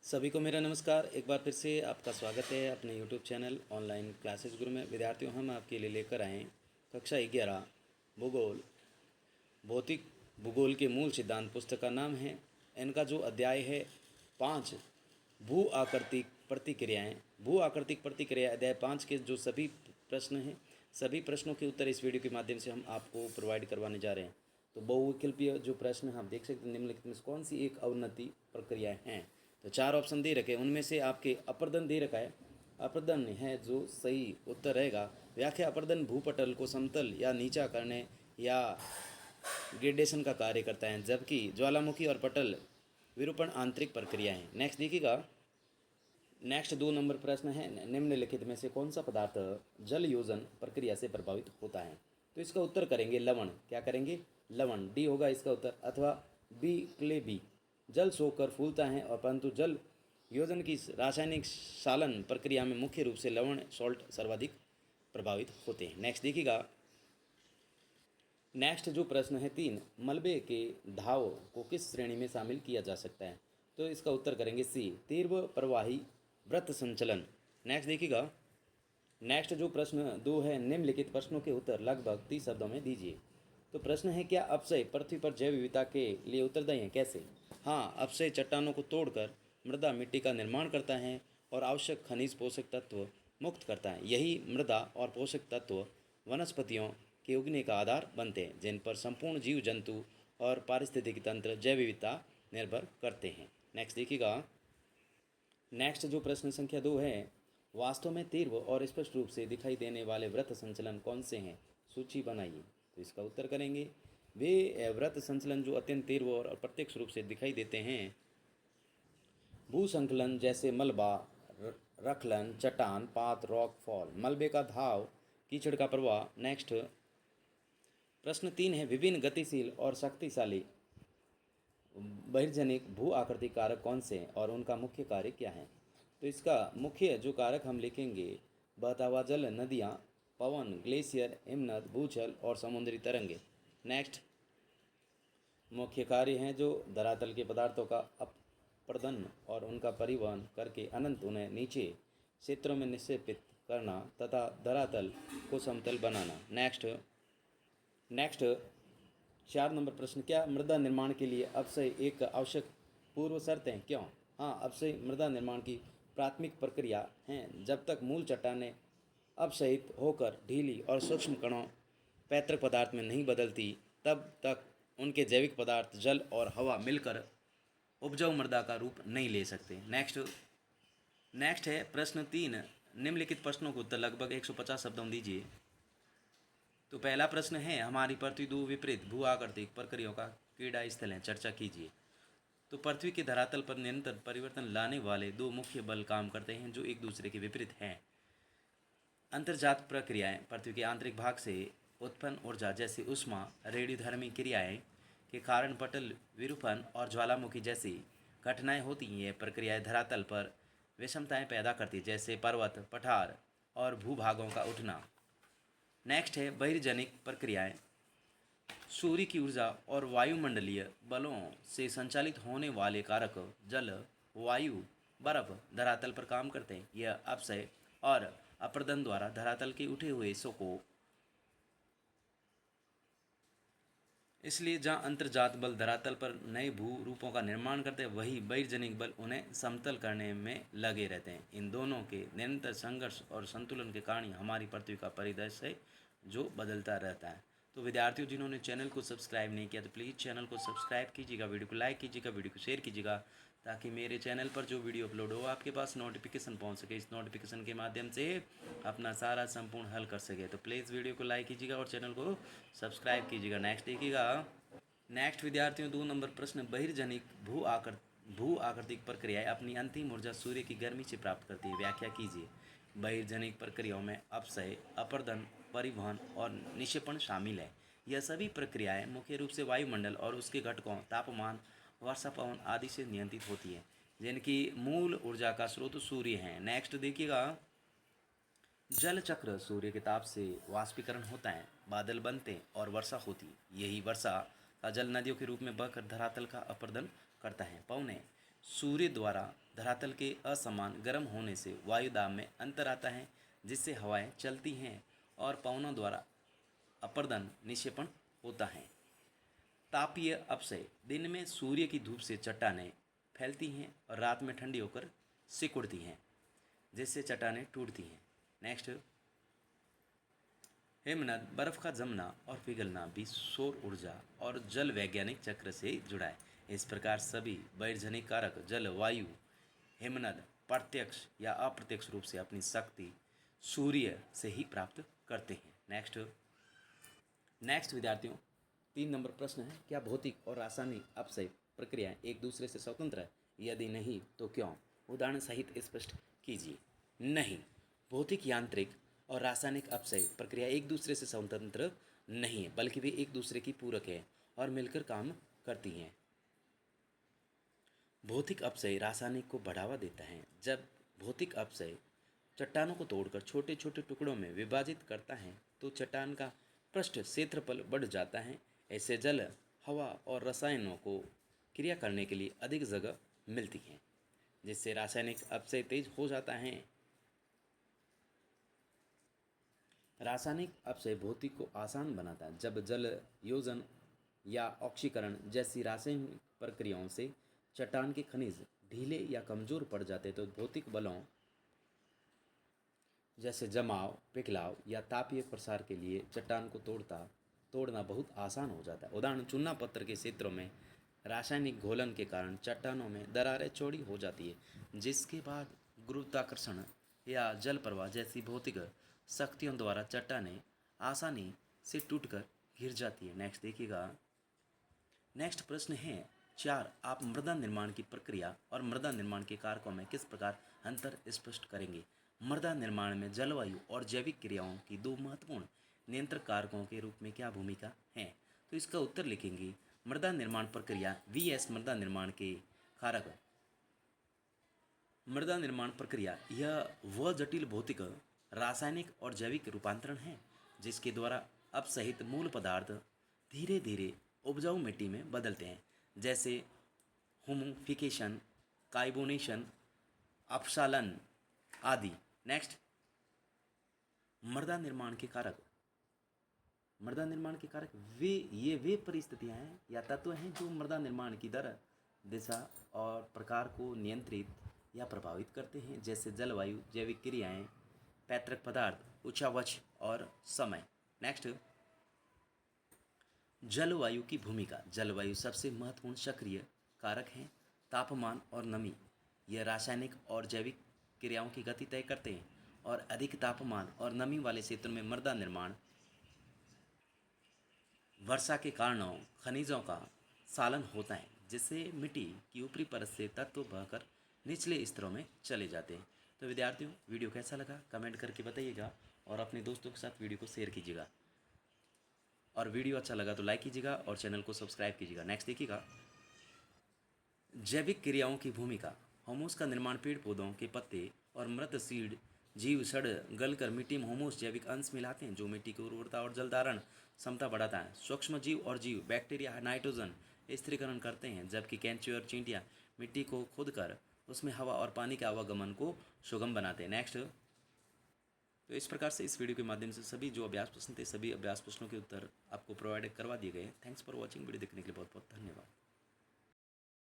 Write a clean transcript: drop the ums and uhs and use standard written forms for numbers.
सभी को मेरा नमस्कार। एक बार फिर से आपका स्वागत है अपने YouTube चैनल ऑनलाइन क्लासेस गुरु में। विद्यार्थियों, हम आपके लिए लेकर आए कक्षा 11 भूगोल भौतिक भूगोल के मूल सिद्धांत। पुस्तक का नाम है, इनका जो अध्याय है 5 भू आकृतिक प्रतिक्रियाएं। भू आकृतिक प्रतिक्रिया अध्याय 5 के जो सभी प्रश्न हैं, सभी प्रश्नों के उत्तर इस वीडियो के माध्यम से हम आपको प्रोवाइड करवाने जा रहे हैं। तो बहुविकल्पीय जो प्रश्न आप देख सकते हैं, निम्नलिखित में से कौन सी एक अवनति प्रक्रिया हैं। तो 4 ऑप्शन दे रखे हैं, उनमें से आपके अपर्दन दे रखा है। अपर्दन है जो सही उत्तर रहेगा। व्याख्या: अपर्दन भूपटल को समतल या नीचा करने या ग्रेडेशन का कार्य करता है, जबकि ज्वालामुखी और पटल विरूपण आंतरिक प्रक्रिया है। नेक्स्ट देखिएगा, नेक्स्ट 2 नंबर प्रश्न है, निम्नलिखित में से कौन सा पदार्थ जल योजन प्रक्रिया से प्रभावित होता है। तो इसका उत्तर करेंगे लवण। क्या करेंगे? लवण। डी होगा इसका उत्तर। अथवा बी क्ले बी। जल सोखकर फूलता है और परंतु जल योजन की रासायनिक सालन प्रक्रिया में मुख्य रूप से लवण सॉल्ट सर्वाधिक प्रभावित होते हैं। नेक्स्ट देखिएगा, नेक्स्ट जो प्रश्न है 3, मलबे के धाव को किस श्रेणी में शामिल किया जा सकता है। तो इसका उत्तर करेंगे सी, तीव्र प्रवाही वृत्त संचलन। नेक्स्ट देखिएगा, नेक्स्ट जो प्रश्न 2 है, निम्नलिखित प्रश्नों के उत्तर लगभग 30 शब्दों में दीजिए। तो प्रश्न है, क्या अपक्षय पृथ्वी पर जैव विविधता के लिए उत्तरदायी है? कैसे? हाँ, अपक्षय चट्टानों को तोड़कर मृदा मिट्टी का निर्माण करता है और आवश्यक खनिज पोषक तत्व मुक्त करता है। यही मृदा और पोषक तत्व वनस्पतियों के उगने का आधार बनते हैं, जिन पर संपूर्ण जीव जंतु और पारिस्थितिकी तंत्र जैव विविधता निर्भर करते हैं। नेक्स्ट देखिएगा, नेक्स्ट जो प्रश्न संख्या 2 है, वास्तव में तीव्र और स्पष्ट रूप से दिखाई देने वाले वृत्त संचलन कौन से हैं? सूची बनाइए। तो इसका उत्तर करेंगे वे वृत्त संचलन जो अत्यंत तीव्र और अप्रत्यक्ष रूप से दिखाई देते हैं। भूसंकलन जैसे मलबा, रखलन, चट्टान, पात, रॉक फॉल, मलबे का धाव, कीचड़ का प्रवाह। नेक्स्ट प्रश्न 3 है, विभिन्न गतिशील और शक्तिशाली बहिर्जनिक भू आकृतिक कारक कौन से हैं और उनका मुख्य कार्य क्या है। तो इसका मुख्य जो कारक हम लिखेंगे, बहता हुआ जल, नदियाँ, पवन, ग्लेशियर, हिमनद, भूजल और समुद्री तरंगे। नेक्स्ट मुख्य कार्य हैं जो धरातल के पदार्थों का अपरदन और उनका परिवहन करके अनंत उन्हें नीचे क्षेत्रों में निक्षेपित करना तथा धरातल को समतल बनाना। नेक्स्ट 4 नंबर प्रश्न, क्या मृदा निर्माण के लिए अपक्षय एक आवश्यक पूर्व शर्त है? क्यों? हाँ, अपक्षय मृदा निर्माण की प्राथमिक प्रक्रिया है। जब तक मूल चट्टानें अपक्षयित होकर ढीली और सूक्ष्म कणों पैतृक पदार्थ में नहीं बदलती, तब तक उनके जैविक पदार्थ जल और हवा मिलकर उपजाऊ मृदा का रूप नहीं ले सकते। नेक्स्ट है प्रश्न 3, निम्नलिखित प्रश्नों को उत्तर लगभग 150 शब्दों में दीजिए। तो पहला प्रश्न है, हमारी पृथ्वी 2 विपरीत भू आकृतिक प्रक्रियाओं का क्रीड़ा स्थल है, चर्चा कीजिए। तो पृथ्वी के धरातल पर निरंतर परिवर्तन लाने वाले 2 मुख्य बल काम करते हैं जो एक दूसरे के विपरीत हैं। अंतर्जात प्रक्रियाएं, पृथ्वी के आंतरिक भाग से उत्पन्न ऊर्जा जैसे ऊष्मा रेडियोधर्मी क्रियाएं के कारण पटल विरूपण और ज्वालामुखी जैसी घटनाएं होती हैं। ये प्रक्रियाएं धरातल पर विषमताएं पैदा करती हैं, जैसे पर्वत, पठार और भूभागों का उठना। नेक्स्ट है बहिर्जनिक प्रक्रियाएं, सूर्य की ऊर्जा और वायुमंडलीय बलों से संचालित होने वाले कारक जल, वायु, बर्फ धरातल पर काम करते हैं। यह अपक्षय और अपरदन द्वारा धरातल के उठे हुए हिस्सों को, इसलिए जहाँ अंतर्जात बल धरातल पर नए भू रूपों का निर्माण करते हैं, वही बहिर्जनिक बल उन्हें समतल करने में लगे रहते हैं। इन दोनों के निरंतर संघर्ष और संतुलन के कारण हमारी पृथ्वी का परिदृश्य जो बदलता रहता है। तो विद्यार्थियों, जिन्होंने चैनल को सब्सक्राइब नहीं किया तो प्लीज़ चैनल को सब्सक्राइब कीजिएगा, वीडियो को लाइक कीजिएगा, वीडियो को शेयर कीजिएगा, ताकि मेरे चैनल पर जो वीडियो अपलोड हो आपके पास नोटिफिकेशन पहुंच सके। इस नोटिफिकेशन के माध्यम से अपना सारा संपूर्ण हल कर सके। तो प्लीज़ वीडियो को लाइक कीजिएगा और चैनल को सब्सक्राइब कीजिएगा। नेक्स्ट देखिएगा, नेक्स्ट विद्यार्थियों 2 नंबर प्रश्न, बहिर्जनिक भू आकृतिक प्रक्रियाएं अपनी अंतिम ऊर्जा सूर्य की गर्मी से प्राप्त करती है। व्याख्या कीजिए। बहिर्जनिक प्रक्रियाओं में अपक्षय, अपरदन, परिवहन और निक्षेपण शामिल है। यह सभी प्रक्रियाएं मुख्य रूप से वायुमंडल और उसके घटकों तापमान, वर्षा, पवन आदि से नियंत्रित होती है, जिनकी मूल ऊर्जा का स्रोत सूर्य है। नेक्स्ट देखिएगा, जल चक्र, सूर्य के ताप से वाष्पीकरण होता है, बादल बनते और वर्षा होती। यही वर्षा का जल नदियों के रूप में बहकर धरातल का अपरदन करता है। पवनें सूर्य द्वारा धरातल के असमान गर्म होने से वायु दाब में अंतर आता है, जिससे हवाएं चलती हैं और पवनों द्वारा अपर्दन निक्षेपण होता है। तापीय अपक्षय, दिन में सूर्य की धूप से चट्टानें फैलती हैं और रात में ठंडी होकर सिकुड़ती हैं, जिससे चट्टानें टूटती हैं। नेक्स्ट, हिमनद, बर्फ का जमना और पिघलना भी सौर ऊर्जा और जल वैज्ञानिक चक्र से जुड़ा है। इस प्रकार सभी वैज्ञानिक कारक जल, वायु, हिमनद प्रत्यक्ष या अप्रत्यक्ष रूप से अपनी शक्ति सूर्य से ही प्राप्त करते हैं। नेक्स्ट विद्यार्थियों, 3 नंबर प्रश्न है, क्या भौतिक और रासायनिक अपक्षय प्रक्रियाएं एक दूसरे से स्वतंत्र है? यदि नहीं तो क्यों? उदाहरण सहित स्पष्ट कीजिए। नहीं, भौतिक, यांत्रिक और रासायनिक अपक्षय प्रक्रिया एक दूसरे से स्वतंत्र नहीं है, बल्कि वे एक दूसरे की पूरक है और मिलकर काम करती हैं। भौतिक अपक्षय रासायनिक को बढ़ावा देता है। जब भौतिक अपक्षय चट्टानों को तोड़कर छोटे छोटे टुकड़ों में विभाजित करता है तो चट्टान का पृष्ठ क्षेत्रफल बढ़ जाता है। ऐसे जल, हवा और रसायनों को क्रिया करने के लिए अधिक जगह मिलती है, जिससे रासायनिक अपक्षय तेज हो जाता है। रासायनिक अपक्षय भौतिक को आसान बनाता है। जब जल योजन या ऑक्सीकरण जैसी रासायनिक प्रक्रियाओं से चट्टान के खनिज ढीले या कमजोर पड़ जाते तो भौतिक बलों जैसे जमाव, पिघलाव या तापीय प्रसार के लिए चट्टान को तोड़ना बहुत आसान हो जाता है। उदाहरण, चूना पत्थर के क्षेत्रों में रासायनिक घोलन के कारण चट्टानों में दरारें चौड़ी हो जाती है, जिसके बाद गुरुत्वाकर्षण या जल प्रवाह जैसी भौतिक शक्तियों द्वारा चट्टानें आसानी से टूटकर गिर जाती है। नेक्स्ट देखिएगा। नेक्स्ट प्रश्न है 4, आप मृदा निर्माण की प्रक्रिया और मृदा निर्माण के कारकों में किस प्रकार अंतर स्पष्ट करेंगे? मृदा निर्माण में जलवायु और जैविक क्रियाओं की 2 महत्वपूर्ण नियंत्रक कारकों के रूप में क्या भूमिका है? तो इसका उत्तर लिखेंगे, मृदा निर्माण प्रक्रिया vs मृदा निर्माण के कारक। मृदा निर्माण प्रक्रिया यह वह जटिल भौतिक, रासायनिक और जैविक रूपांतरण है जिसके द्वारा अपसहित मूल पदार्थ धीरे धीरे उपजाऊ मिट्टी में बदलते हैं, जैसे हुमिफिकेशन, कार्बोनेशन, अपक्षालन आदि। नेक्स्ट, मृदा निर्माण के कारक। मृदा निर्माण के कारक वे परिस्थितियां हैं या तत्व हैं जो मृदा निर्माण की दर, दिशा और प्रकार को नियंत्रित या प्रभावित करते हैं, जैसे जलवायु, जैविक क्रियाएं, पैतृक पदार्थ, उच्चावच और समय। नेक्स्ट, जलवायु की भूमिका। जलवायु सबसे महत्वपूर्ण सक्रिय कारक हैं। तापमान और नमी यह रासायनिक और जैविक क्रियाओं की गति तय करते हैं और अधिक तापमान और नमी वाले क्षेत्रों में मृदा निर्माण, वर्षा के कारणों खनिजों का सालन होता है, जिससे मिट्टी की ऊपरी परत से तत्व बहकर निचले स्तरों में चले जाते हैं। तो विद्यार्थियों, वीडियो कैसा लगा कमेंट करके बताइएगा और अपने दोस्तों के साथ वीडियो को शेयर कीजिएगा, और वीडियो अच्छा लगा तो लाइक कीजिएगा और चैनल को सब्सक्राइब कीजिएगा। नेक्स्ट देखिएगा, जैविक क्रियाओं की भूमिका। ह्यूमस का निर्माण पेड़ पौधों के पत्ते और मृत सीड जीव सड़ गलकर मिट्टी में ह्यूमस जैविक अंश मिलाते हैं, जो मिट्टी की उर्वरता और जल धारण क्षमता बढ़ाता है। सूक्ष्म जीव और जीव बैक्टीरिया नाइट्रोजन स्थिरीकरण करते हैं, जबकि केंचुए और चींटियां मिट्टी को खोदकर उसमें हवा और पानी के आवागमन को सुगम बनाते हैं। नेक्स्ट, तो इस प्रकार से इस वीडियो के माध्यम से सभी जो अभ्यास प्रश्न थे, सभी अभ्यास प्रश्नों के उत्तर आपको प्रोवाइड करवा दिए गए। Thanks for watching. वीडियो देखने के लिए बहुत बहुत धन्यवाद।